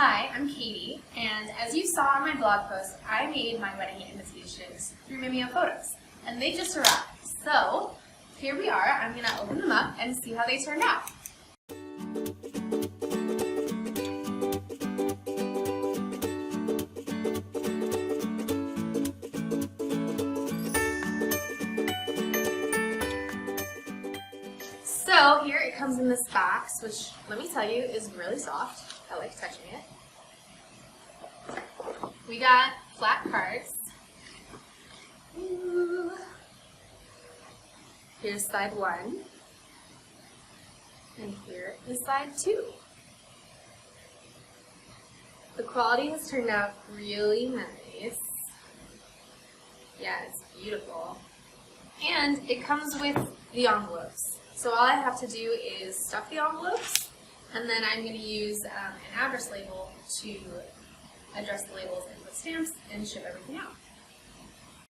Hi, I'm Katie, and as you saw on my blog post, I made my wedding invitations through Mimeo Photos, and they just arrived. So, here we are. I'm going to open them up and see how they turned out. So, here it comes in this box, which, let me tell you, is really soft. I like touching it. We got flat cards. Ooh. Here's side 1. And here is side 2. The quality has turned out really nice. Yeah, it's beautiful. And it comes with the envelopes. So all I have to do is stuff the envelopes, and then I'm going to use an address label to address the labels and put stamps and ship everything out.